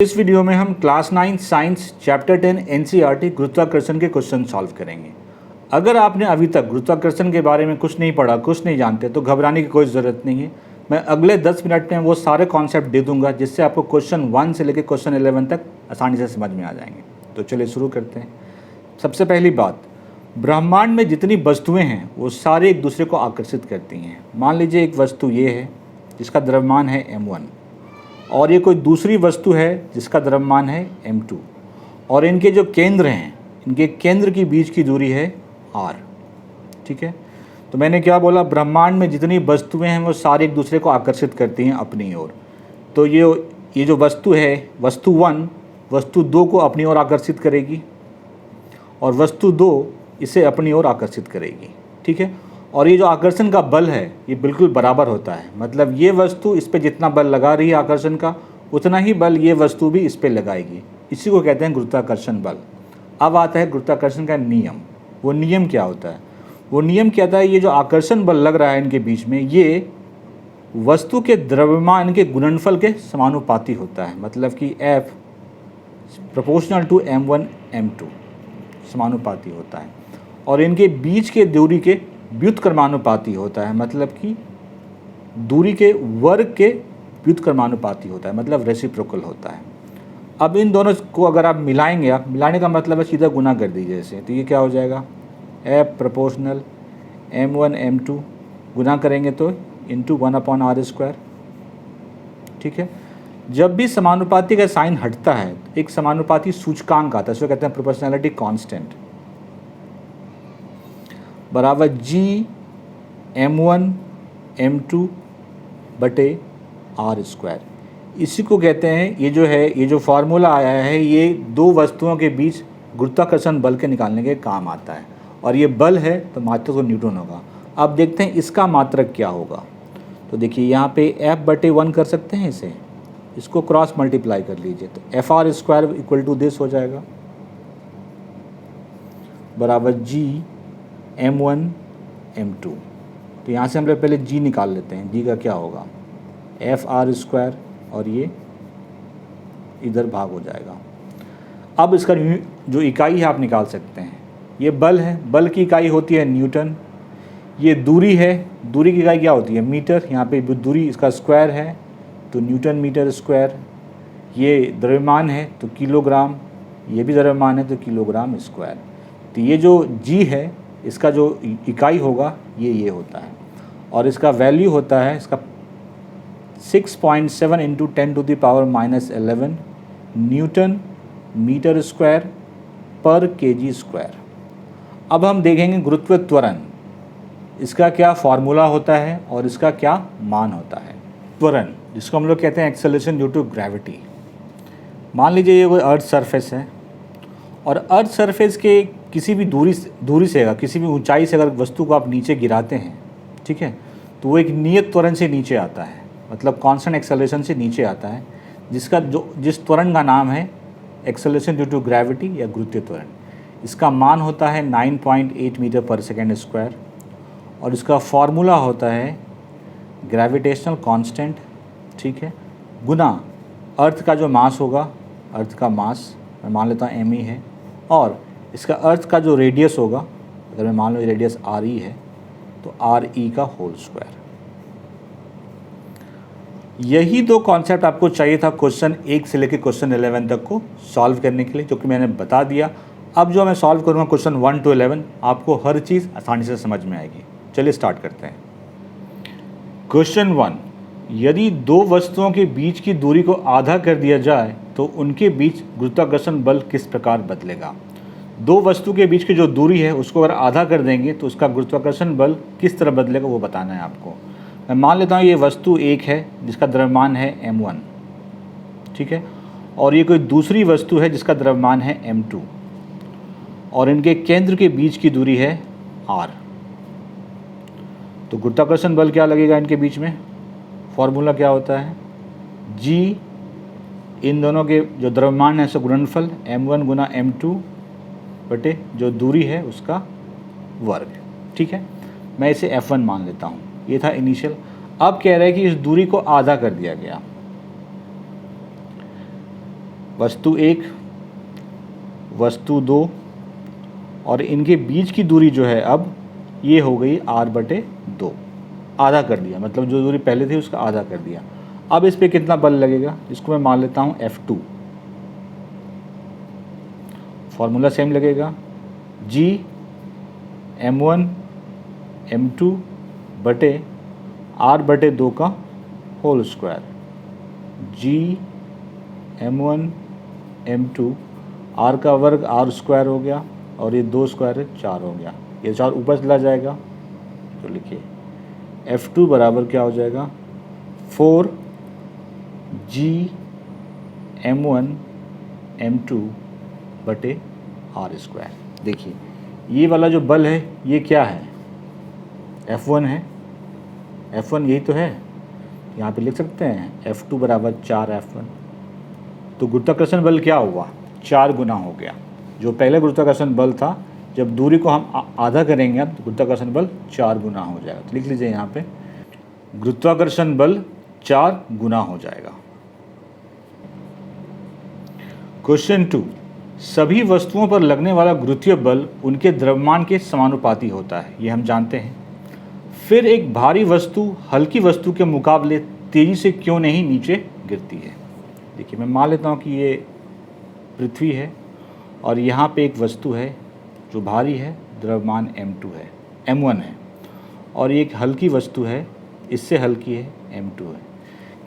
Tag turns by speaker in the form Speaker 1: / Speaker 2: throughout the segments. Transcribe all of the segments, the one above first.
Speaker 1: इस वीडियो में हम क्लास 9 साइंस चैप्टर 10 एनसीईआरटी गुरुत्वाकर्षण के क्वेश्चन सॉल्व करेंगे। अगर आपने अभी तक गुरुत्वाकर्षण के बारे में कुछ नहीं पढ़ा, कुछ नहीं जानते, तो घबराने की कोई ज़रूरत नहीं है। मैं अगले 10 मिनट में वो सारे कॉन्सेप्ट दे दूंगा जिससे आपको क्वेश्चन 1 से लेकर क्वेश्चन 11 तक आसानी से समझ में आ जाएंगे। तो चलिए शुरू करते हैं। सबसे पहली बात, ब्रह्मांड में जितनी वस्तुएँ हैं वो सारे एक दूसरे को आकर्षित करती हैं। मान लीजिए एक वस्तु ये है जिसका द्रव्यमान है m1 और ये कोई दूसरी वस्तु है जिसका द्रव्यमान है m2 और इनके जो केंद्र हैं, इनके केंद्र की बीच की दूरी है r। ठीक है, तो मैंने क्या बोला, ब्रह्मांड में जितनी वस्तुएं हैं वो सारे एक दूसरे को आकर्षित करती हैं अपनी ओर। तो ये जो वस्तु है, वस्तु 1 वस्तु 2 को अपनी ओर आकर्षित करेगी और वस्तु 2 इसे अपनी ओर आकर्षित करेगी। ठीक है, और ये जो आकर्षण का बल है ये बिल्कुल बराबर होता है। मतलब ये वस्तु इस पे जितना बल लगा रही है आकर्षण का, उतना ही बल ये वस्तु भी इस पे लगाएगी। इसी को कहते हैं गुरुत्वाकर्षण बल। अब आता है गुरुत्वाकर्षण का नियम। वो नियम क्या होता है? वो नियम कहता है ये जो आकर्षण बल लग रहा है इनके बीच में, ये वस्तु के द्रव्यमान के गुणनफल के समानुपाती होता है। मतलब कि F proportional to m1 m2 समानुपाती होता है और इनके बीच के दूरी के व्युत्क्रमानुपाती होता है। मतलब कि दूरी के वर्ग के व्युत्क्रमानुपाती होता है, मतलब रेसिप्रोकल होता है। अब इन दोनों को अगर आप मिलाएंगे, आप मिलाने का मतलब है सीधा गुना कर दीजिए इसे, तो ये क्या हो जाएगा, F प्रोपोर्शनल m1 m2 गुना करेंगे तो इंटू 1/r²। ठीक है, जब भी समानुपाती का साइन हटता है एक समानुपाती सूचकांक आता है, इसको कहते हैं प्रोपोर्शनैलिटी कांस्टेंट, बराबर G m1 m2 बटे r²। इसी को कहते हैं, ये जो फार्मूला आया है ये दो वस्तुओं के बीच गुरुत्वाकर्षण बल के निकालने के काम आता है। और ये बल है तो मात्रक तो न्यूटन होगा। अब देखते हैं इसका मात्रक क्या होगा। तो देखिए यहाँ पे F/1 कर सकते हैं इसे, इसको क्रॉस मल्टीप्लाई कर लीजिए तो FR² इक्वल टू दिस हो जाएगा, बराबर G m1 m2। तो यहाँ से हम लोग पहले G निकाल लेते हैं। G का क्या होगा, FR² और ये इधर भाग हो जाएगा। अब इसका जो इकाई है आप निकाल सकते हैं। ये बल है, बल की इकाई होती है न्यूटन। ये दूरी है, दूरी की इकाई क्या होती है, मीटर। यहाँ पे दूरी इसका स्क्वायर है तो न्यूटन मीटर स्क्वायर। ये द्रव्यमान है तो किलोग्राम, ये भी द्रव्यमान है तो किलोग्राम स्क्वायर। तो ये जो G है इसका जो इकाई होगा ये होता है और इसका वैल्यू होता है इसका 6.7 इंटू 10⁻⁻11 न्यूटन मीटर स्क्वायर पर केजी स्क्वायर। अब हम देखेंगे गुरुत्व त्वरण, इसका क्या फार्मूला होता है और इसका क्या मान होता है। त्वरण जिसको हम लोग कहते हैं एक्सेलरेशन ड्यू टू ग्रेविटी। मान लीजिए ये कोई अर्थ सरफेस है और अर्थ सरफेस के किसी भी दूरी से अगर किसी भी ऊंचाई से अगर वस्तु को आप नीचे गिराते हैं, ठीक है, तो वो एक नियत त्वरण से नीचे आता है, मतलब कांस्टेंट एक्सेलरेशन से नीचे आता है, जिस त्वरण का नाम है एक्सेलरेशन ड्यू टू ग्रेविटी या गुरुत्वीय त्वरण। इसका मान होता है 9.8 मीटर पर सेकेंड स्क्वायर और इसका फार्मूला होता है ग्रेविटेशनल कांस्टेंट, ठीक है, गुना अर्थ का जो मास होगा, अर्थ का मास मैं मान लेता हूँ m है, और इसका अर्थ का जो रेडियस होगा, अगर मैं मान लो रेडियस RE है तो RE का होल स्क्वायर। यही दो कॉन्सेप्ट आपको चाहिए था क्वेश्चन 1 से लेकर क्वेश्चन 11 तक को सॉल्व करने के लिए, जो कि मैंने बता दिया। अब जो मैं सॉल्व करूँगा क्वेश्चन 1 to 11, आपको हर चीज़ आसानी से समझ में आएगी। चलिए स्टार्ट करते हैं। क्वेश्चन 1, यदि दो वस्तुओं के बीच की दूरी को आधा कर दिया जाए तो उनके बीच गुरुत्वाकर्षण बल किस प्रकार बदलेगा। दो वस्तु के बीच की जो दूरी है उसको अगर आधा कर देंगे तो उसका गुरुत्वाकर्षण बल किस तरह बदलेगा वो बताना है आपको। मैं मान लेता हूँ ये वस्तु 1 है जिसका द्रव्यमान है m1, ठीक है, और ये कोई दूसरी वस्तु है जिसका द्रव्यमान है m2 और इनके केंद्र के बीच की दूरी है r। तो गुरुत्वाकर्षण बल क्या लगेगा इनके बीच में, फॉर्मूला क्या होता है, G इन दोनों के जो द्रव्यमान है उसका गुणनफल m1 गुना m2 बटे जो दूरी है उसका वर्ग। ठीक है, मैं इसे F1 मान लेता हूँ। ये था इनिशियल। अब कह रहे हैं कि इस दूरी को आधा कर दिया गया। वस्तु 1, वस्तु 2 और इनके बीच की दूरी जो है अब ये हो गई r/2, आधा कर दिया, मतलब जो दूरी पहले थी उसका आधा कर दिया। अब इस पे कितना बल लगेगा, इसको मैं मान लेता हूँ F2। फॉर्मूला सेम लगेगा, G m1 m2 बटे r/2 का whole square. G m1 m2, r का वर्ग r स्क्वायर हो गया और ये 2 स्क्वायर है 4 हो गया, ये 4 ऊपर चला जाएगा। तो लिखिए F2 बराबर क्या हो जाएगा, 4G m1 m2 बटे r स्क्वायर। देखिए ये वाला जो बल है ये क्या है, F1 है, F1 यही तो है, यहाँ पे लिख सकते हैं F2 बराबर 4F1। तो गुरुत्वाकर्षण बल क्या हुआ, 4 गुना हो गया। जो पहले गुरुत्वाकर्षण बल था, जब दूरी को हम आधा करेंगे तो गुरुत्वाकर्षण बल 4 गुना हो जाएगा। तो लिख लीजिए यहाँ पे गुरुत्वाकर्षण बल 4 गुना हो जाएगा। क्वेश्चन 2, सभी वस्तुओं पर लगने वाला गुरुत्वीय बल उनके द्रव्यमान के समानुपाती होता है, ये हम जानते हैं। फिर एक भारी वस्तु हल्की वस्तु के मुकाबले तेजी से क्यों नहीं नीचे गिरती है। देखिए मैं मान लेता हूँ कि ये पृथ्वी है और यहाँ पे एक वस्तु है जो भारी है, द्रव्यमान m2 है, m1 है, और ये एक हल्की वस्तु है, इससे हल्की है, m2 है।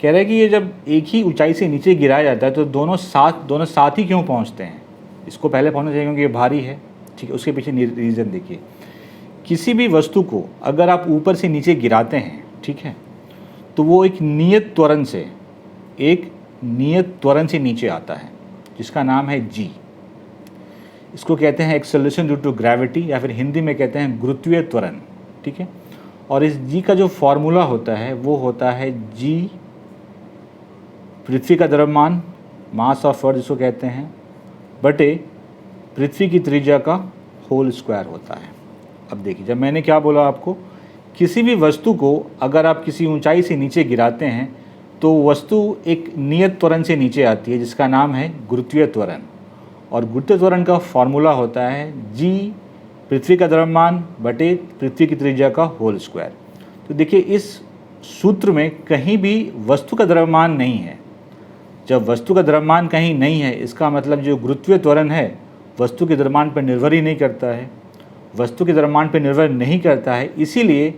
Speaker 1: कह रहा है कि ये जब एक ही ऊंचाई से नीचे गिराया जाता है तो दोनों साथ ही क्यों पहुँचते हैं। इसको पहले पहुँचना चाहिए क्योंकि ये भारी है, ठीक है। उसके पीछे रीज़न देखिए, किसी भी वस्तु को अगर आप ऊपर से नीचे गिराते हैं, ठीक है, तो वो एक नियत त्वरण से नीचे आता है जिसका नाम है g। इसको कहते हैं एक्सेलरेशन ड्यू टू ग्रेविटी, या फिर हिंदी में कहते हैं गुरुत्वीय त्वरण, ठीक है। और इस g का जो फॉर्मूला होता है वो होता है g पृथ्वी का द्रव्यमान, मास ऑफ अर्थ जिसको कहते हैं, बटे पृथ्वी की त्रिज्या का होल स्क्वायर होता है। अब देखिए जब मैंने क्या बोला आपको, किसी भी वस्तु को अगर आप किसी ऊंचाई से नीचे गिराते हैं तो वस्तु एक नियत त्वरण से नीचे आती है जिसका नाम है गुरुत्वीय त्वरण। और गुरुत्वीय त्वरण का फॉर्मूला होता है g पृथ्वी का द्रव्यमान बटे पृथ्वी की त्रिज्या का होल स्क्वायर। तो देखिए इस सूत्र में कहीं भी वस्तु का द्रव्यमान नहीं है। जब वस्तु का द्रव्यमान कहीं नहीं है इसका मतलब जो गुरुत्वीय त्वरण है वस्तु के द्रव्यमान पर निर्भर ही नहीं करता है, वस्तु के द्रव्यमान पर निर्भर नहीं करता है। इसीलिए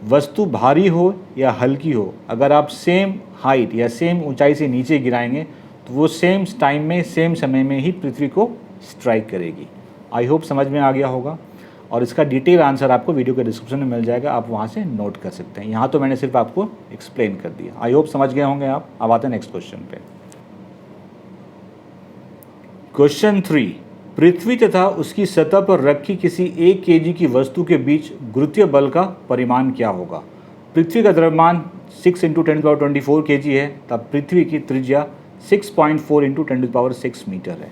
Speaker 1: वस्तु भारी हो या हल्की हो, अगर आप सेम हाइट या सेम ऊंचाई से नीचे गिराएंगे तो वो सेम टाइम में सेम समय में ही पृथ्वी को स्ट्राइक करेगी। आई होप समझ में आ गया होगा, और इसका डिटेल आंसर आपको वीडियो के डिस्क्रिप्शन में मिल जाएगा, आप वहाँ से नोट कर सकते हैं। यहाँ तो मैंने सिर्फ आपको एक्सप्लेन कर दिया। आई होप समझ गए होंगे आप। अब आते हैं नेक्स्ट क्वेश्चन पे। क्वेश्चन 3, पृथ्वी तथा उसकी सतह पर रखी किसी 1 kg की वस्तु के बीच गुरुत्वीय बल का परिमाण क्या होगा। पृथ्वी का द्रव्यमान 6 × 10⁻24 kg है, तब पृथ्वी की त्रिज्या 6.4 × 10⁻6 मीटर है।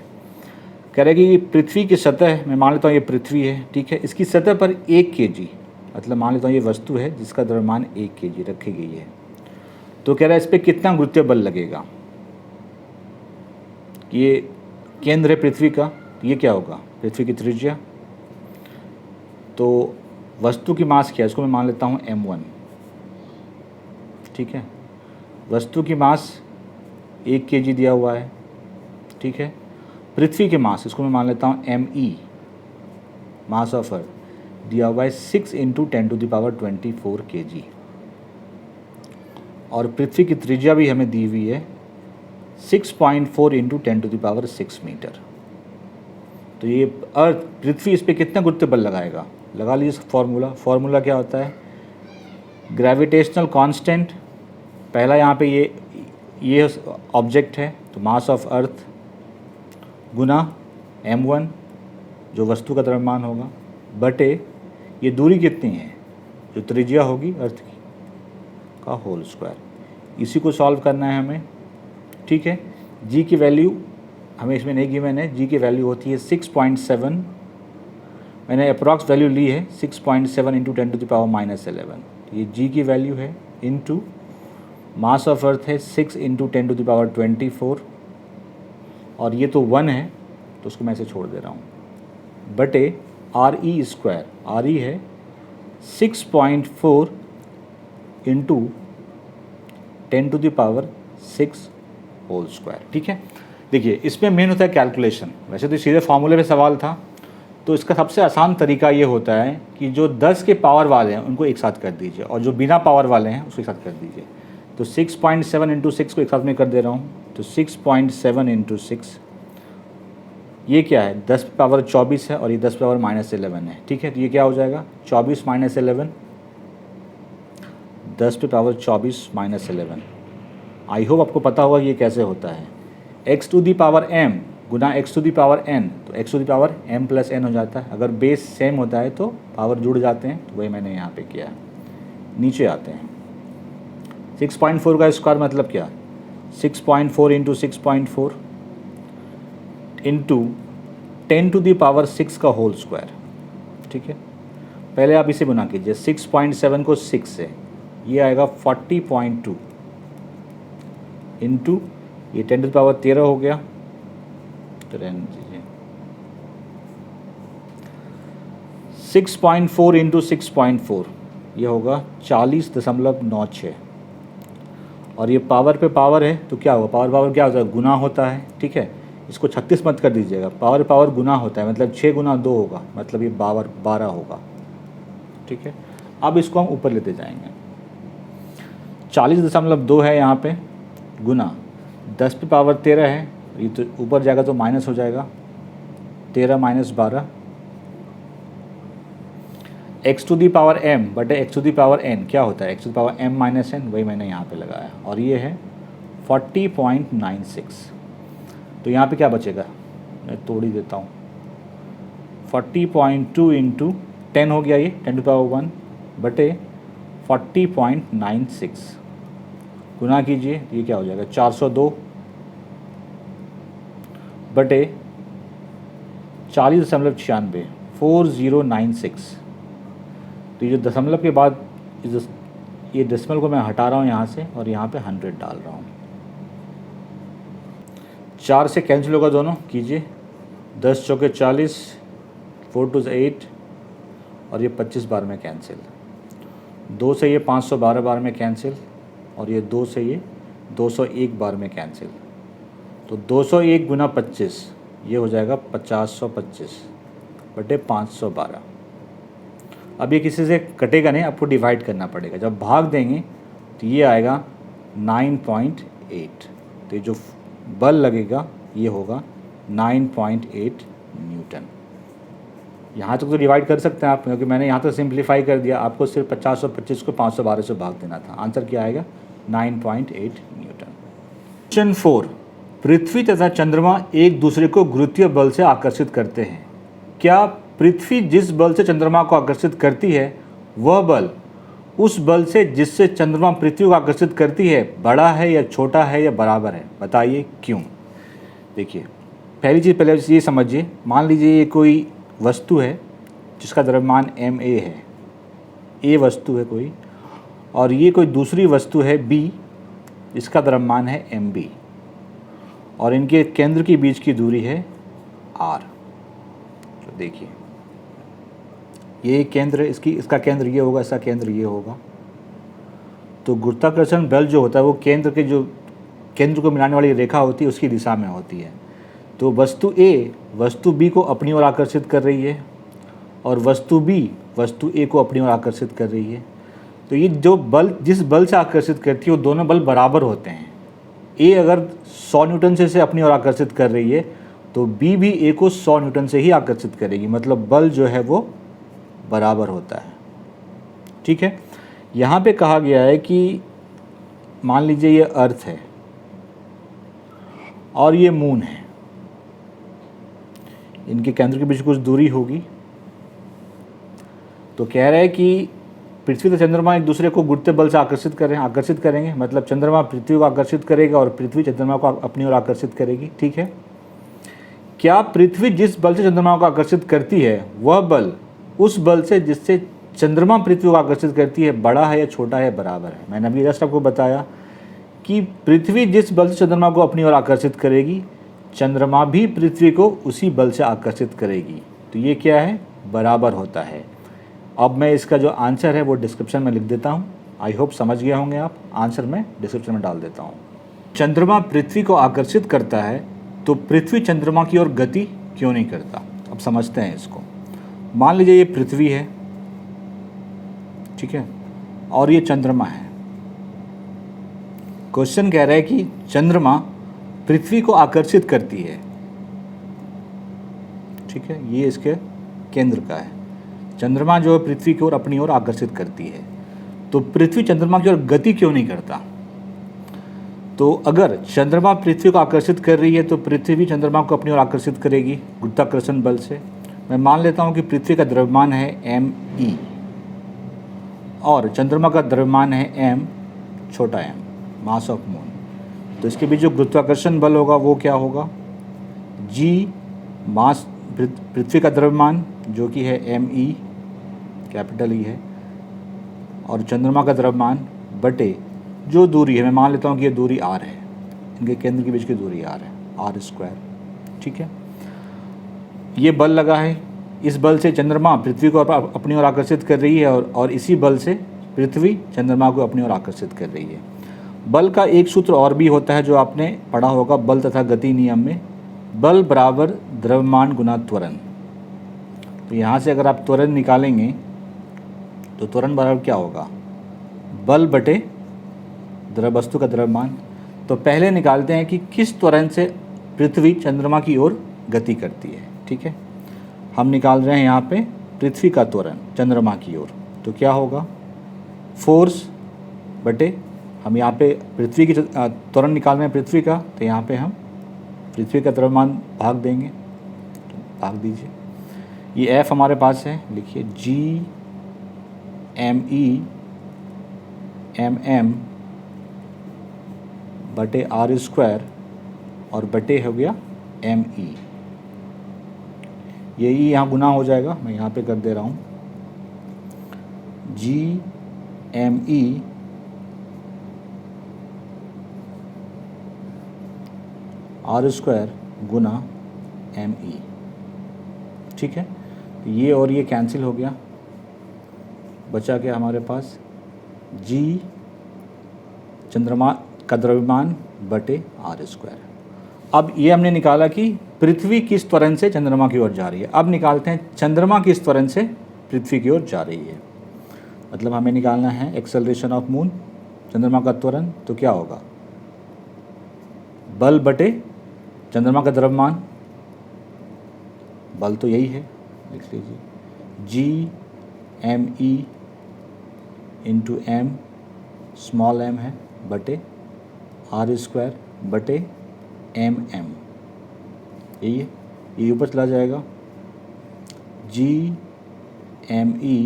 Speaker 1: कह रहे कि ये पृथ्वी की सतह, मैं मान लेता हूँ ये पृथ्वी है, ठीक है, इसकी सतह पर 1 kg, मतलब मान लेता हूँ ये वस्तु है जिसका द्रव्यमान 1 kg रखी गई है। तो कह रहा है इस पर कितना गुरुत्वीय बल लगेगा। ये केंद्र है पृथ्वी का, ये क्या होगा, पृथ्वी की त्रिज्या। तो वस्तु की मास क्या है, इसको मैं मान लेता हूँ m1, ठीक है। वस्तु की मास 1 kg दिया हुआ है, ठीक है। पृथ्वी की मास, इसको मैं मान लेता हूँ me, मास ऑफ अर्थ दिया हुआ है 6 × 10⁻24 kg। और पृथ्वी की त्रिज्या भी हमें दी हुई है 6.4 × 10⁻6 मीटर। तो ये अर्थ पृथ्वी इस पर कितना गुरुत्वीय बल लगाएगा, लगा लीजिए फॉर्मूला क्या होता है, ग्रेविटेशनल कांस्टेंट। पहला यहाँ पे ये ऑब्जेक्ट है तो mass of earth Guna m1 जो वस्तु का द्रव्यमान होगा, बटे ये दूरी कितनी है जो त्रिज्या होगी अर्थ की का होल स्क्वायर। इसी को सॉल्व करना है हमें, ठीक है। g की वैल्यू हमें इसमें नहीं गिवन है, g की वैल्यू होती है 6.7, मैंने अप्रॉक्स वैल्यू ली है 6.7 × 10⁻11। ये g की वैल्यू है, इनटू मास ऑफ अर्थ है 6 × 10⁻24, और ये तो 1 है तो उसको मैं ऐसे छोड़ दे रहा हूँ, बटे R E square, R E है 6.4 इंटू 10⁻6 होल स्क्वायर। ठीक है, देखिए इसमें मेन होता है कैलकुलेशन। वैसे तो सीधे फार्मूले पे सवाल था, तो इसका सबसे आसान तरीका ये होता है कि जो 10 के पावर वाले हैं उनको एक साथ कर दीजिए और जो बिना पावर वाले हैं उसको एक साथ कर दीजिए। तो 6.7 इंटू 6 को एक साथ में कर दे रहा हूँ, तो 6.7 इंटू 6 ये क्या है, 10 पे पावर 24 है और ये 10 पे पावर -11 है। ठीक है, तो ये क्या हो जाएगा 24 - 11, 10 पे पावर 24 - 11। आई होप आपको पता होगा ये कैसे होता है। x to the power m गुना x to the power n, तो x to the power m plus n हो जाता है। अगर बेस सेम होता है तो पावर जुड़ जाते हैं, तो वही मैंने यहाँ पे किया। नीचे आते हैं, 6.4 का स्क्वायर मतलब क्या, 6.4 इंटू 6.4 इंटू 10⁻6 का होल स्क्वायर। ठीक है, पहले आप इसे गुना कीजिए, 6.7 को 6 से, ये आएगा 40.2 इंटू ये 10⁻13 हो गया, तो रहने दीजिए 6.4 इंटू 6.4 ये होगा 40.96 और ये पावर पे पावर है तो क्या होगा, पावर पावर क्या होता है, गुना होता है। ठीक है, इसको 36 मत कर दीजिएगा, पावर पावर गुना होता है, मतलब 6 गुना 2 होगा, मतलब ये 12 होगा। ठीक है, अब इसको हम ऊपर लेते जाएंगे, 40.2 है यहाँ पे, गुना 10 पे पावर 13 है, ये तो ऊपर जाएगा तो माइनस हो जाएगा, 13 - 12 x to the power m बटे x to the power n क्या होता है, x to the power m - n, वही मैंने यहाँ पे लगाया, और ये है 40.96। तो यहाँ पे क्या बचेगा, मैं तोड़ ही देता हूँ, 40.2 इंटू 10 हो गया, ये 10⁻1 बटे 40.96 गुना कीजिए, ये क्या हो जाएगा 402 बटे 40.96 4096। तो ये दशमलव के बाद ये डेसिमल को मैं हटा रहा हूँ यहाँ से और यहाँ पे 100 डाल रहा हूँ। 4 से कैंसिल होगा दोनों, कीजिए, 10 चौके 40, 4 2 8 और ये 25 बार में कैंसिल, 2 से ये 512 बार में कैंसिल और ये 2 से ये 201 बार में कैंसिल। तो 201 गुना 25 ये हो जाएगा 5025 बटे 512। अब ये किसी से कटेगा नहीं, आपको डिवाइड करना पड़ेगा। जब भाग देंगे तो ये आएगा 9.8, तो ये जो बल लगेगा ये होगा 9.8 न्यूटन। यहाँ तक तो डिवाइड कर सकते हैं आप, क्योंकि मैंने यहाँ तक सिंप्लीफाई कर दिया, आपको सिर्फ 5025 को 512 से भाग देना था। आंसर क्या आएगा 9.8 न्यूटन। क्वेश्चन 4, पृथ्वी तथा चंद्रमा एक दूसरे को गुरुत्वीय बल से आकर्षित करते हैं। क्या पृथ्वी जिस बल से चंद्रमा को आकर्षित करती है वह बल उस बल से जिससे चंद्रमा पृथ्वी को आकर्षित करती है बड़ा है या छोटा है या बराबर है, बताइए क्यों। देखिए, पहली चीज़ पहले ये समझिए, मान लीजिए ये कोई वस्तु है जिसका द्रव्यमान ma है, a वस्तु है कोई, और ये कोई दूसरी वस्तु है b जिसका द्रव्यमान है mb, और इनके केंद्र के बीच की दूरी है r। तो देखिए ये केंद्र, इसका केंद्र ये होगा, इसका केंद्र ये होगा। तो गुरुत्वाकर्षण बल जो होता है वो केंद्र को मिलाने वाली रेखा होती है उसकी दिशा में होती है। तो वस्तु A वस्तु B को अपनी ओर आकर्षित कर रही है और वस्तु B वस्तु A को अपनी ओर आकर्षित कर रही है। तो ये जो बल जिस बल से आकर्षित करती है वो दोनों बल बराबर होते हैं। A अगर 100 न्यूटन से अपनी ओर आकर्षित कर रही है तो B भी A को 100 न्यूटन से ही आकर्षित करेगी, मतलब बल जो है वो बराबर होता है। ठीक है, यहाँ पे कहा गया है कि मान लीजिए ये अर्थ है और ये मून है, इनके केंद्र के बीच कुछ दूरी होगी। तो कह रहा है कि पृथ्वी तथा चंद्रमा एक दूसरे को गुरुत्वीय बल से आकर्षित करेंगे, मतलब चंद्रमा पृथ्वी को आकर्षित करेगा और पृथ्वी चंद्रमा को अपनी ओर आकर्षित करेगी। ठीक है, क्या पृथ्वी जिस बल से चंद्रमा को आकर्षित करती है वह बल उस बल से जिससे चंद्रमा पृथ्वी को आकर्षित करती है बड़ा है या छोटा है, बराबर है। मैंने अभी जस्ट आपको बताया कि पृथ्वी जिस बल से चंद्रमा को अपनी ओर आकर्षित करेगी, चंद्रमा भी पृथ्वी को उसी बल से आकर्षित करेगी। तो ये क्या है, बराबर होता है। अब मैं इसका जो आंसर है वो डिस्क्रिप्शन में लिख देता हूँ। आई होप समझ गए होंगे आप। आंसर मैं डिस्क्रिप्शन में डाल देता हूँ। चंद्रमा पृथ्वी को आकर्षित करता है तो पृथ्वी चंद्रमा की ओर गति क्यों नहीं करता। अब समझते हैं इसको। मान लीजिए ये पृथ्वी है, ठीक है, और ये चंद्रमा है। क्वेश्चन कह रहा है कि चंद्रमा पृथ्वी को आकर्षित करती है, ठीक है, ये इसके केंद्र का है। चंद्रमा जो है पृथ्वी की ओर अपनी ओर आकर्षित करती है, तो पृथ्वी चंद्रमा की ओर गति क्यों नहीं करता। तो अगर चंद्रमा पृथ्वी को आकर्षित कर रही है तो पृथ्वी भी चंद्रमा को अपनी ओर आकर्षित करेगी गुरुत्वाकर्षण बल से। मैं मान लेता हूँ कि पृथ्वी का द्रव्यमान है m e और चंद्रमा का द्रव्यमान है m छोटा m, मास ऑफ मून। तो इसके बीच जो गुरुत्वाकर्षण बल होगा वो क्या होगा, g मास पृथ्वी का द्रव्यमान जो कि है m e कैपिटल E है, और चंद्रमा का द्रव्यमान बटे जो दूरी है, मैं मान लेता हूँ कि ये दूरी r है, इनके केंद्र के बीच की दूरी r है, r²। ठीक है, ये बल लगा है। इस बल से चंद्रमा पृथ्वी को अपनी ओर आकर्षित कर रही है और इसी बल से पृथ्वी चंद्रमा को अपनी ओर आकर्षित कर रही है। बल का एक सूत्र और भी होता है जो आपने पढ़ा होगा बल तथा गति नियम में, बल बराबर द्रव्यमान गुना त्वरण। तो यहाँ से अगर आप त्वरण निकालेंगे तो त्वरण बराबर क्या होगा, बल बटे वस्तु का द्रव्यमान। तो पहले निकालते हैं कि किस त्वरण से पृथ्वी चंद्रमा की ओर गति करती है। ठीक है, हम निकाल रहे हैं यहाँ पे पृथ्वी का त्वरण चंद्रमा की ओर। तो क्या होगा, फोर्स बटे, हम यहाँ पे पृथ्वी की त्वरण निकाल रहे हैं पृथ्वी का, तो यहाँ पे हम पृथ्वी का द्रव्यमान भाग देंगे। तो भाग दीजिए, ये F हमारे पास है, लिखिए G m m बटे r² और बटे हो गया me। ये ही यहाँ गुना हो जाएगा, मैं यहाँ पे कर दे रहा हूँ G me r² गुना me। ठीक है, ये और ये कैंसिल हो गया, बचा क्या हमारे पास, G चंद्रमा का द्रव्यमान बटे r²। अब ये हमने निकाला कि पृथ्वी किस त्वरण से चंद्रमा की ओर जा रही है। अब निकालते हैं चंद्रमा किस त्वरण से पृथ्वी की ओर जा रही है। मतलब हमें निकालना है एक्सेलरेशन ऑफ मून, चंद्रमा का त्वरण। तो क्या होगा, बल बटे चंद्रमा का द्रव्यमान, बल तो यही है, लिख लीजिए G me into m small m है बटे r² बटे mm। यही है, ये ऊपर चला जाएगा G me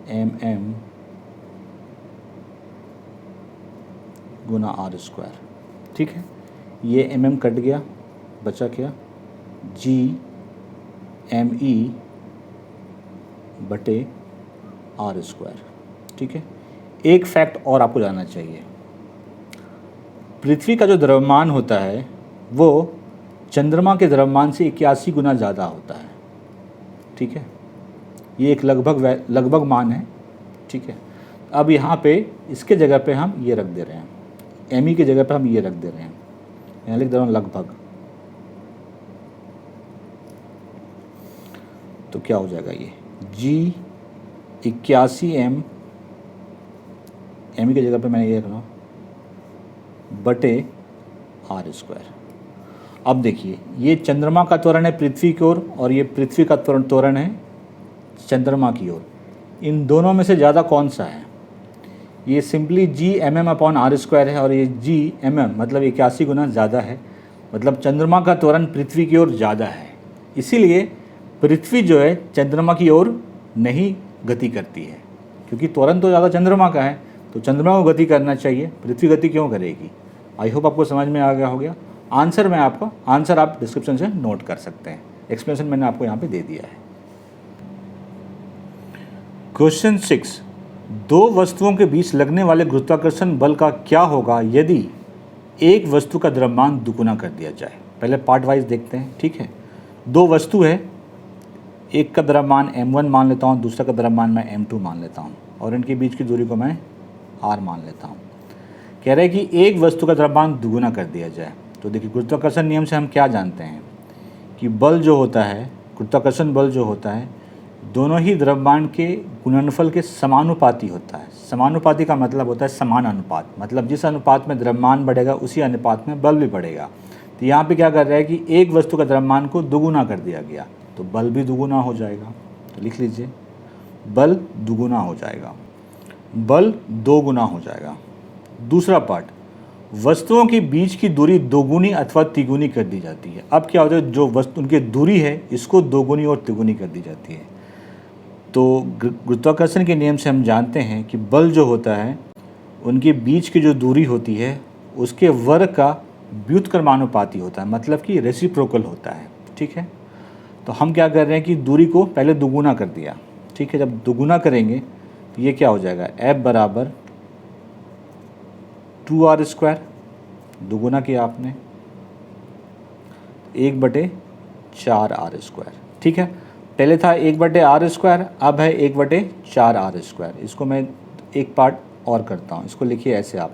Speaker 1: mm गुना r²। ठीक है, ये mm कट गया, बचा क्या, G me बटे r²। ठीक है, एक फैक्ट और आपको जानना चाहिए, पृथ्वी का जो द्रव्यमान होता है वो चंद्रमा के द्रव्यमान से 81 गुना ज़्यादा होता है। ठीक है, ये एक लगभग मान है। ठीक है, अब यहाँ पे इसके जगह पे हम ये रख दे रहे हैं, एम ई की जगह पे हम ये रख दे रहे हैं, यहाँ लिख दे रहा हूँ लगभग। तो क्या हो जाएगा, ये G 81 m, एम ई की जगह पे मैंने ये रख रहा हूँ, बटे r²। अब देखिए, ये चंद्रमा का त्वरण है पृथ्वी की ओर और ये पृथ्वी का त्वरण है चंद्रमा की ओर। इन दोनों में से ज़्यादा कौन सा है, ये simply G mm upon r² है और ये G mm मतलब 81 गुना ज़्यादा है। मतलब चंद्रमा का त्वरण पृथ्वी की ओर ज़्यादा है, इसीलिए पृथ्वी जो है चंद्रमा की ओर नहीं गति करती है, क्योंकि त्वरण तो ज़्यादा चंद्रमा का है, तो चंद्रमा को गति करना चाहिए, पृथ्वी गति क्यों करेगी। आई होप आपको समझ में आ गया हो गया। आंसर मैं आपको आंसर आप डिस्क्रिप्शन से नोट कर सकते हैं, एक्सप्लेनेशन मैंने आपको यहाँ पे दे दिया है। क्वेश्चन 6, दो वस्तुओं के बीच लगने वाले गुरुत्वाकर्षण बल का क्या होगा यदि एक वस्तु का द्रव्यमान दुगुना कर दिया जाए। पहले पार्ट वाइज देखते हैं, ठीक है। दो वस्तु है, एक का द्रव्यमान m1 मान लेता हूँ, दूसरा का द्रव्यमान मैं m2 मान लेता हूँ, और इनके बीच की दूरी को मैं r मान लेता हूँ। कह रहे हैं कि एक वस्तु का द्रव्यमान दुगुना कर दिया जाए। तो देखिए, गुरुत्वाकर्षण नियम से हम क्या जानते हैं कि बल जो होता है, गुरुत्वाकर्षण बल जो होता है, दोनों ही द्रव्यमान के गुणनफल के समानुपाती होता है। समानुपाती का मतलब होता है समान अनुपात, मतलब जिस अनुपात में द्रव्यमान बढ़ेगा उसी अनुपात में बल भी बढ़ेगा। तो यहाँ पे क्या कर रहा है कि एक वस्तु का द्रव्यमान को दुगुना कर दिया गया, तो बल भी दुगुना हो जाएगा। तो लिख लीजिए, बल दुगुना हो जाएगा, बल दो गुना हो जाएगा। दूसरा पार्ट, वस्तुओं के बीच की दूरी दोगुनी अथवा तिगुनी कर दी जाती है। अब क्या होता है, जो वस्तु उनकी दूरी है इसको दोगुनी और तिगुनी कर दी जाती है। तो गुरुत्वाकर्षण के नियम से हम जानते हैं कि बल जो होता है उनके बीच की जो दूरी होती है उसके वर्ग का व्युत्क्रमानुपाती होता है, मतलब कि रेसिप्रोकल होता है, ठीक है। तो हम क्या कर रहे हैं कि दूरी को पहले दुगुना कर दिया, ठीक है। जब दुगुना करेंगे तो ये क्या हो जाएगा, F बराबर 2r², दुगुना किया आपने, 1/4r², ठीक है। पहले था 1/r², अब है 1/4r²। इसको मैं एक पार्ट और करता हूँ, इसको लिखिए ऐसे आप,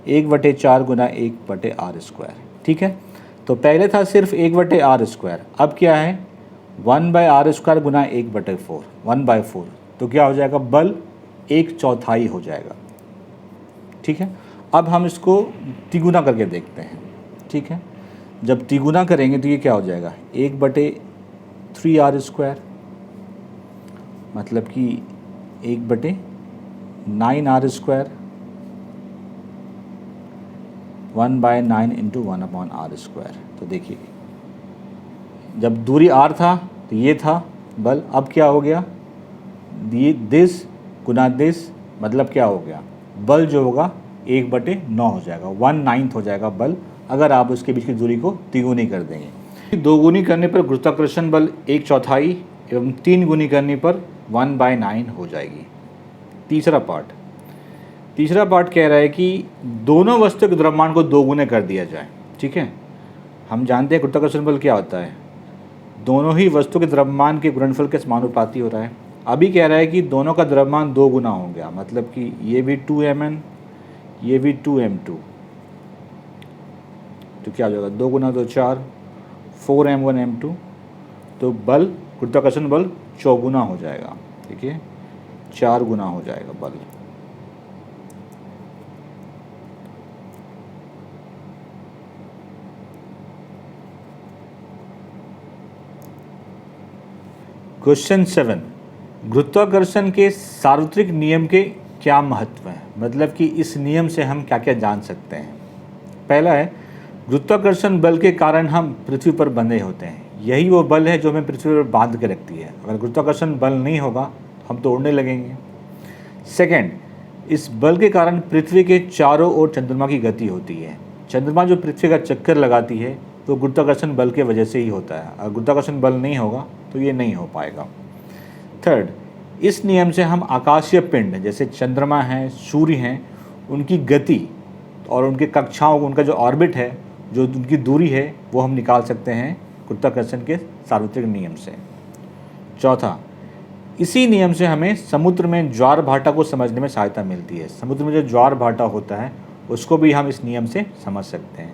Speaker 1: 1/4 गुना 1/r², ठीक है। तो पहले था सिर्फ 1/r², अब क्या है 1/r² गुना 1/4, 1/4। तो क्या हो जाएगा, बल 1/4 हो जाएगा, ठीक है। अब हम इसको तिगुना करके देखते हैं, ठीक है। जब तिगुना करेंगे तो ये क्या हो जाएगा, 1/3r², मतलब कि 1/9r², 1/9 इंटू 1/r²। तो देखिए, जब दूरी r था तो ये था बल, अब क्या हो गया, दिस गुना दिस, मतलब क्या हो गया, बल जो होगा 1/9 हो जाएगा, 1/9 हो जाएगा बल, अगर आप उसके बीच की दूरी को तिगुनी कर देंगे। दोगुनी करने पर गुरुत्वाकर्षण बल 1/4 एवं 3 गुनी करने पर 1/9 हो जाएगी। तीसरा पार्ट कह रहा है कि दोनों वस्तु के द्रव्यमान को दोगुने कर दिया जाए, ठीक है। हम जानते हैं गुरुत्वाकर्षण बल क्या होता है, दोनों ही वस्तु के द्रव्यमान के गुणनफल के समानुपाती हो रहा है। अभी कह रहा है कि दोनों का द्रव्यमान दो गुना हो गया, मतलब कि ये भी 2mn, ये भी 2m2, तो क्या हो जाएगा, 2 गुना 2 4, 4m1 m2, तो बल, गुरुत्वाकर्षण बल चौगुना हो जाएगा, देखिए 4 गुना हो जाएगा बल। क्वेश्चन 7, गुरुत्वाकर्षण के सार्वत्रिक नियम के क्या महत्व है, मतलब कि इस नियम से हम क्या क्या जान सकते हैं। पहला है, गुरुत्वाकर्षण बल के कारण हम पृथ्वी पर बंधे होते हैं, यही वो बल है जो हमें पृथ्वी पर बांध के रखती है। अगर गुरुत्वाकर्षण बल नहीं होगा हम तो उड़ने लगेंगे। सेकंड, इस बल के कारण पृथ्वी के चारों ओर चंद्रमा की गति होती है। चंद्रमा जो पृथ्वी का चक्कर लगाती है तो गुरुत्वाकर्षण बल के वजह से ही होता है, अगर गुरुत्वाकर्षण बल नहीं होगा तो ये नहीं हो पाएगा। थर्ड, इस नियम से हम आकाशीय पिंड जैसे चंद्रमा हैं, सूर्य हैं, उनकी गति और उनके कक्षाओं, उनका जो ऑर्बिट है, जो उनकी दूरी है, वो हम निकाल सकते हैं गुरुत्वाकर्षण के सार्वत्रिक नियम से। चौथा, इसी नियम से हमें समुद्र में ज्वार भाटा को समझने में सहायता मिलती है। समुद्र में जो ज्वार भाटा होता है उसको भी हम इस नियम से समझ सकते हैं।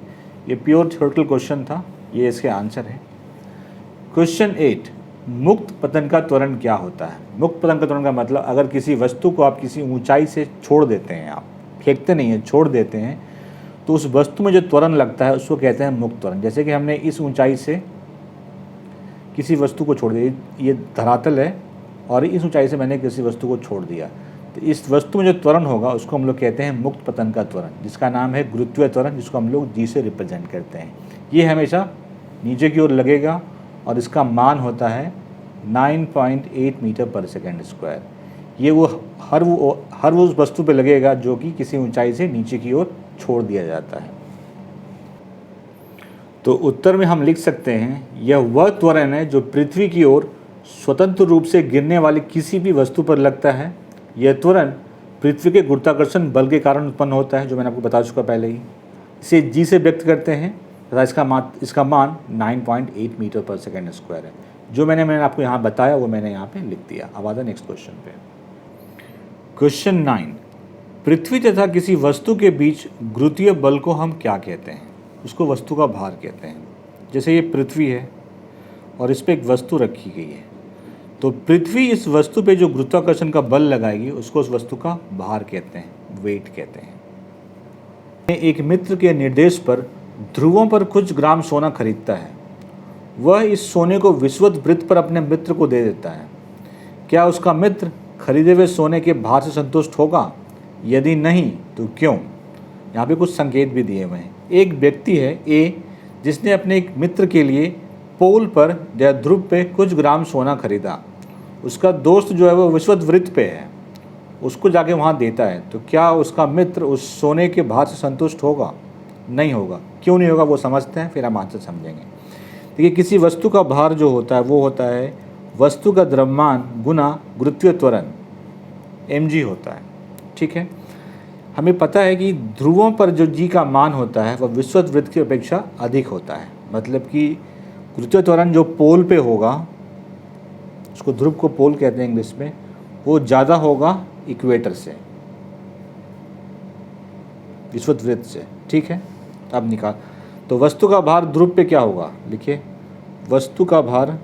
Speaker 1: ये प्योर थ्योरेटिकल क्वेश्चन था, ये इसके आंसर है। क्वेश्चन 8, मुक्त पतन का त्वरण क्या होता है। मुक्त पतन का त्वरण का मतलब, अगर किसी वस्तु को आप किसी ऊंचाई से छोड़ देते हैं, आप फेंकते नहीं हैं, छोड़ देते हैं, तो उस वस्तु में जो त्वरण लगता है उसको कहते हैं मुक्त त्वरण। जैसे कि हमने इस ऊंचाई से किसी वस्तु को छोड़ दिया, ये धरातल है और इस ऊंचाई से मैंने किसी वस्तु को छोड़ दिया, तो इस वस्तु में जो त्वरण होगा उसको हम लोग कहते हैं मुक्त पतन का त्वरण, जिसका नाम है गुरुत्वीय त्वरण, जिसको हम लोग जी से रिप्रेजेंट करते हैं। ये हमेशा नीचे की ओर लगेगा और इसका मान होता है 9.8 मीटर पर सेकेंड स्क्वायर। ये वो हर उस वस्तु पे लगेगा जो कि किसी ऊंचाई से नीचे की ओर छोड़ दिया जाता है। तो उत्तर में हम लिख सकते हैं, यह वह त्वरण है जो पृथ्वी की ओर स्वतंत्र रूप से गिरने वाली किसी भी वस्तु पर लगता है। यह त्वरण पृथ्वी के गुरुत्वाकर्षण बल के कारण उत्पन्न होता है, जो मैंने आपको बता चुका पहले ही। इसे जी से व्यक्त करते हैं तथा इसका मान 9.8 मीटर पर सेकेंड स्क्वायर है। जो मैंने आपको यहाँ बताया वो मैंने यहाँ पे लिख दिया। अब आता नेक्स्ट क्वेश्चन पे। क्वेश्चन 9, पृथ्वी तथा किसी वस्तु के बीच गुरुत्वीय बल को हम क्या कहते हैं? उसको वस्तु का भार कहते हैं। जैसे ये पृथ्वी है और इस पर एक वस्तु रखी गई है, तो पृथ्वी इस वस्तु पे जो गुरुत्वाकर्षण का बल लगाएगी उसको उस वस्तु का भार कहते हैं, वेट कहते हैं। एक मित्र के निर्देश पर ध्रुवों पर कुछ ग्राम सोना खरीदता है। वह इस सोने को विषुवत वृत्त पर अपने मित्र को दे देता है। क्या उसका मित्र खरीदे हुए सोने के भार से संतुष्ट होगा? यदि नहीं तो क्यों? यहाँ पे कुछ संकेत भी दिए हुए हैं। एक व्यक्ति है ए, जिसने अपने एक मित्र के लिए पोल पर या ध्रुव पे कुछ ग्राम सोना खरीदा। उसका दोस्त जो है वो विषुवत वृत्त पे है, उसको जाके वहाँ देता है। तो क्या उसका मित्र उस सोने के भार से संतुष्ट होगा? नहीं होगा। क्यों नहीं होगा वो समझते हैं, फिर हम आंसर समझेंगे। देखिए, किसी वस्तु का भार जो होता है वो होता है वस्तु का द्रव्यमान गुना गुरुत्वीय त्वरण, mg होता है। ठीक है, हमें पता है कि ध्रुवों पर जो g का मान होता है वह विषुवत वृत्त की अपेक्षा अधिक होता है। मतलब कि गुरुत्वीय त्वरण जो पोल पे होगा, उसको ध्रुव को पोल कहते हैं इंग्लिश में, वो ज़्यादा होगा इक्वेटर से, विषुवत वृत्त से। ठीक है, अब निकाल। तो वस्तु का भार ध्रुव पे क्या होगा? लिखिए, वस्तु का भार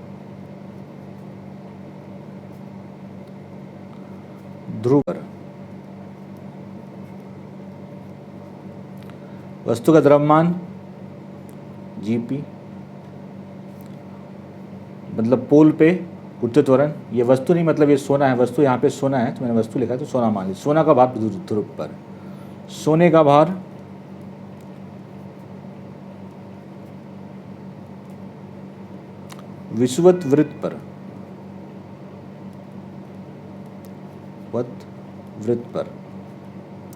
Speaker 1: ध्रुव पर, वस्तु का द्रव्यमान जीपी, मतलब पोल पे गुरुत्वीय त्वरण। ये वस्तु नहीं, मतलब ये सोना है, वस्तु यहाँ पे सोना है तो मैंने वस्तु लिखा है, तो सोना मान लीजिए। सोना का भार ध्रुव पर, सोने का भार विषुवत वृत्त पर, वृत्त पर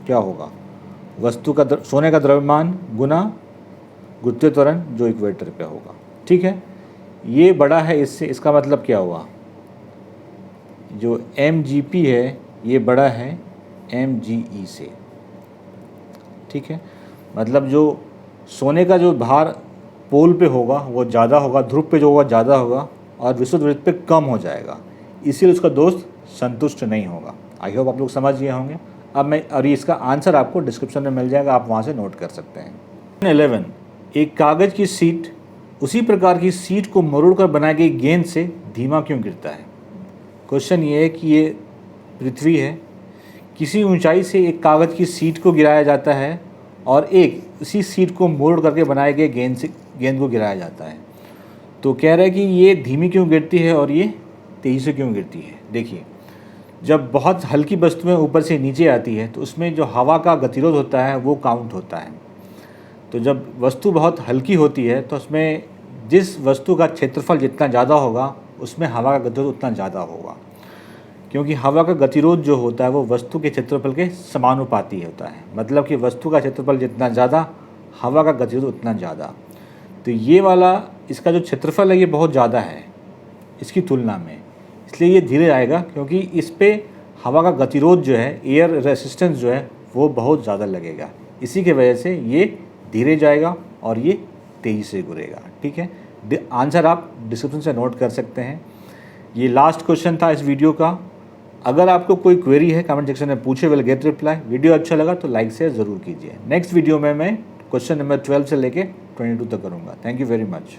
Speaker 1: क्या होगा? वस्तु का सोने का द्रव्यमान गुना गुरुत्वीय त्वरण जो इक्वेटर पे होगा। ठीक है, ये बड़ा है इससे, इसका मतलब क्या हुआ? जो mgp है ये बड़ा है mge से। ठीक है, मतलब जो सोने का जो भार पोल पे होगा वो ज़्यादा होगा, ध्रुव पे जो होगा ज़्यादा होगा, और विषुवत वृत्त पे कम हो जाएगा, इसीलिए उसका दोस्त संतुष्ट नहीं होगा। आई होप आप लोग समझ गए होंगे। अब मैं, और इसका आंसर आपको डिस्क्रिप्शन में मिल जाएगा, आप वहाँ से नोट कर सकते हैं। 11, एक कागज़ की सीट उसी प्रकार की सीट को मरोड़कर बनाई गई गेंद से धीमा क्यों गिरता है? क्वेश्चन ये है कि ये पृथ्वी है, किसी ऊंचाई से एक कागज़ की सीट को गिराया जाता है और एक उसी सीट को मोड़ करके बनाए गए गेंद को गिराया जाता है। तो कह रहा है कि ये धीमी क्यों गिरती है और ये तेज़ी से क्यों गिरती है। देखिए, जब बहुत हल्की वस्तुएं ऊपर से नीचे आती है तो उसमें जो हवा का गतिरोध होता है वो काउंट होता है। तो जब वस्तु बहुत हल्की होती है तो उसमें जिस वस्तु का क्षेत्रफल जितना ज़्यादा होगा उसमें हवा का गतिरोध उतना ज़्यादा होगा, क्योंकि हवा का गतिरोध जो होता है वो वस्तु के क्षेत्रफल के समानुपाती होता है। मतलब कि वस्तु का क्षेत्रफल जितना ज़्यादा, हवा का गतिरोध उतना ज़्यादा। तो ये वाला इसका जो क्षेत्रफल है ये बहुत ज़्यादा है इसकी तुलना में, इसलिए ये धीरे आएगा, क्योंकि इस पे हवा का गतिरोध जो है, एयर रेसिस्टेंस जो है वो बहुत ज़्यादा लगेगा। इसी की वजह से ये धीरे जाएगा और ये तेज़ी से घूरेगा। ठीक है, आंसर आप डिस्क्रिप्शन से नोट कर सकते हैं। ये लास्ट क्वेश्चन था इस वीडियो का। अगर आपको कोई क्वेरी है कमेंट सेक्शन में पूछे, विल गेट रिप्लाई। वीडियो अच्छा लगा तो लाइक शेयर ज़रूर कीजिए। नेक्स्ट वीडियो में मैं क्वेश्चन नंबर 12 से लेके 22 तक करूँगा। Thank you very much.